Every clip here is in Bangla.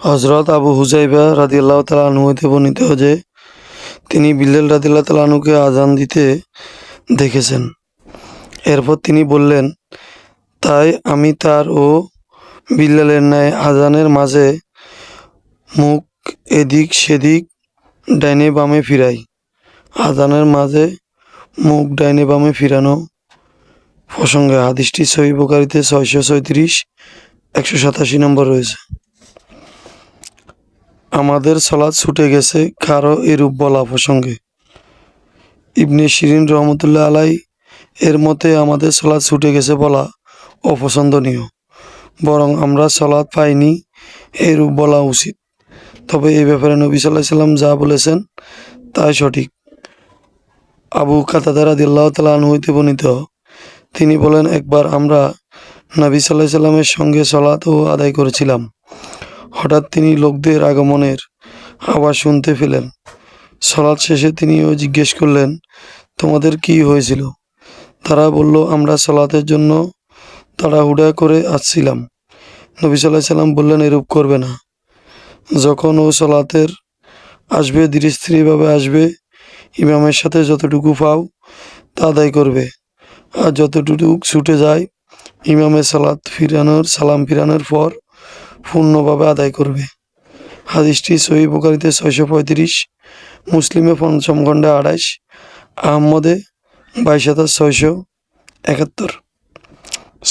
হযরত আবু হুযায়ফা রাদিয়াল্লাহু তাআলা আনহু হতে বর্ণিত যে তিনি বিল্লাল রাদিয়াল্লাহু তাআলা আনহুকে আযান দিতে দেখেছেন। এরপর তিনি বললেন, তাই আমি তার ও বিল্লালের ন্যায় আযানের মাঝে মুখ এদিক সেদিক ডাইনে বামে ফিরাই। আযানের মাঝে মুখ ডাইনে বামে ফিরানো প্রসঙ্গে হাদিসটি সহিহ বুখারীতে ৬৩৬, ১৮৭ নম্বর রয়েছে। আমাদের সালাত ছুটে গেছে কারো এরূপ বলা প্রসঙ্গে ইবনে শিরিন রহমতুল্লাহ আলাই এর মতে আমাদের সালাত ছুটে গেছে বলা অপছন্দনীয়, বরং আমরা সালাত পাইনি এরূপ বলা উচিত। তবে এই ব্যাপারে নবী সাল্লাল্লাহু আলাইহি সাল্লাম যা বলেছেন তাই সঠিক। আবু কাতাদা রাদিয়াল্লাহু তাআলা আনহু হতে বর্ণিত, তিনি বলেন, একবার আমরা নবী সাল্লাল্লাহু আলাইহি সাল্লামের সঙ্গে সালাত আদায় করেছিলাম। হঠাৎ তিনি লোকদের আগমনের আওয়াজ শুনতে পেলেন। সালাত শেষে তিনিও জিজ্ঞেস করলেন, তোমাদের কি হয়েছিল? তারা বলল, আমরা সালাতের জন্য তাড়াহুড়া করে আসছিলাম। নবী সাল্লাল্লাহু আলাইহি সাল্লাম বললেন, এরূপ করবে না। যখন ও সালাতের আসবে ধীরে স্থিরভাবে আসবে, ইমামের সাথে যতটুকু পাও তা আদায় করবে, আর যতটুকু ছুটে যায় ইমামের সালাম ফিরানোর পর পূর্ণভাবে আদায় করবে। হাদিসটি সহিহ বুখারীতে ৬৩৫, মুসলিমে পঞ্চম খণ্ডে ২৮, আহমদে ২২,৬৭১।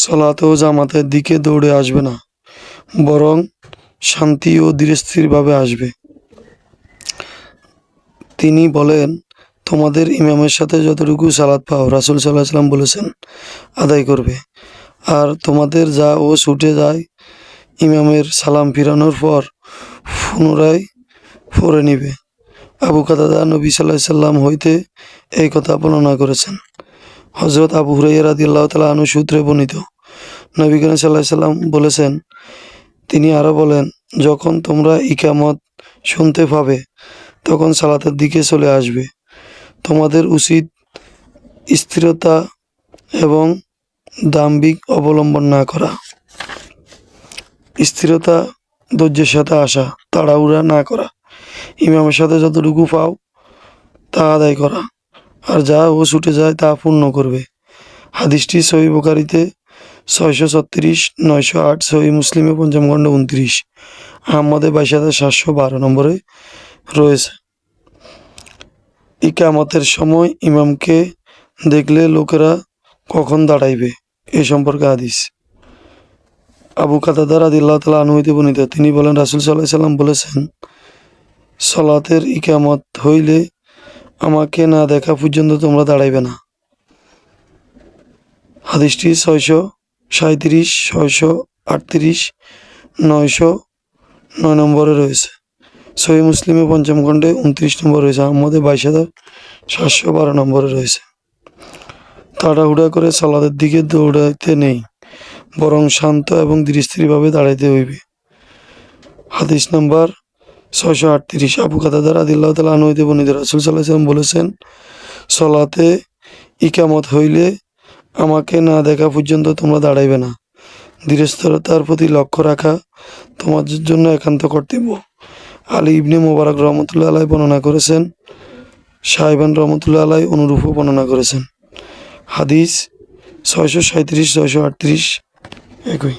সালাত ও জামাতের দিকে দৌড়ে আসবে না, বরং শান্তি ও ধীরস্থিরভাবে আসবে। তিনি বলেন, তোমাদের ইমামের সাথে যতটুকু সালাত পাও, রাসূল সাল্লাল্লাহু আলাইহি ওয়াসাল্লাম বলেছেন, আদায় করবে, আর তোমাদের যা ও ছুটে যায় ইমামের সালাম ফিরানোর পর পুনরায় পড়ে নিবে। আবু কাতাদা নবী সাল্লাল্লাহু আলাইহি সাল্লাম হইতে এই কথা বর্ণনা করেছেন। হযরত আবু হুরায়রা রাদিয়াল্লাহু তাআলা আনহু সূত্রে বর্ণিত, নবী করিম সাল্লাল্লাহু আলাইহি সাল্লাম বলেছেন, তিনি আরো বলেন, যখন তোমরা ইকামত শুনতে পাবে তখন সালাতের দিকে চলে আসবে। তোমাদের উচিত স্থিরতা এবং দাম্ভিক অবলম্বন না করা। স্থিরতা, ধৈর্যের সাথে আসা, তাড়াহুড়া না করা, ইমামের সাথে যতটুকু পাও তা আদায় করা, আর যা ও ছুটে যায় তা পূর্ণ করবে। হাদিসটি সহিহ বুখারীতে ৬৩৬, ৯০৮, সহিহ মুসলিমে পঞ্চম খণ্ড ২৯, আহমদে ২২,৭১২ নম্বরে রয়েছে। ইকামতের সময় ইমামকে দেখলে লোকেরা কখন দাঁড়াইবে এ সম্পর্কে হাদিস। আবু কাতাদা রাদিয়াল্লাহু তাআলা আনহু হতে বর্ণিত, তিনি বলেন, রাসূল সাল্লাল্লাহু আলাইহি সাল্লাম বলেছেন, সালাতের ইকামত হইলে আমাকে না দেখা পর্যন্ত তোমরা দাঁড়াইবে না। হাদিসটি ৬৩৭, ৬৩৮, ৯০৯ নম্বরে রয়েছে। সহিহ মুসলিমে পঞ্চম খণ্ডে ২৯ নম্বর রয়েছে, আহমদে ২২,৭১২ নম্বরে রয়েছে। তাড়াহুড়া করে সালাতের দিকে দৌড়াইতে নেই, বরং শান্ত এবং ধীরস্থিরভাবে দাঁড়াইতে হইবে। হাদিস নাম্বার ৬৩৮। আবু কাতাদা রাদিয়াল্লাহু তাআলা আনহু হতে বর্ণিত, রাসূল সাল্লাল্লাহু আলাইহি ওয়াসাল্লাম বলেছেন, সালাতে ইকামত হইলে আমাকে না দেখা পর্যন্ত তোমরা দাঁড়াইবে না। ধীরস্থিরতার প্রতি লক্ষ্য রাখা তোমাদের জন্য একান্ত কর্তব্য। আলী ইবনে মুবারক রহমতুল্লাহ আলাইহি বর্ণনা করেছেন, শাইবান রহমতুল্লাহ আলাইহি অনুরূপও বর্ণনা করেছেন। হাদিস ৬৩৭, ৬৩৮ একই।